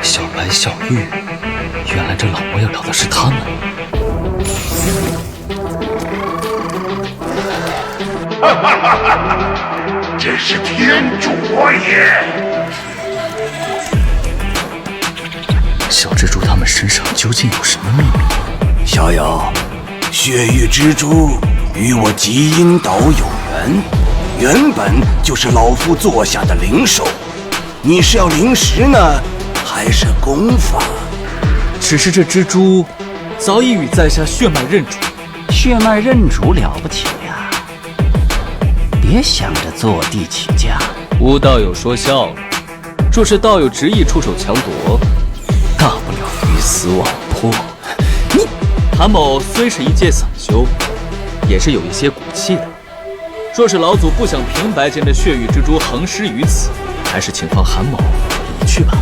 小白、小玉，原来这老魔要找的是他们。真是天助我也！小蜘蛛他们身上究竟有什么秘密？小友，血域蜘蛛与我极阴岛有缘，原本就是老夫座下的灵兽。你是要灵石呢，还是功法？只是这蜘蛛早已与在下血脉认主。血脉认主了不起呀！别想着坐地起价。吴道友说笑了，若是道友执意出手强夺，大不了鱼死网破。你韩某虽是一介散修，也是有一些骨气的。若是老祖不想平白间的血域蜘蛛横尸于此，还是请放韩某离去吧。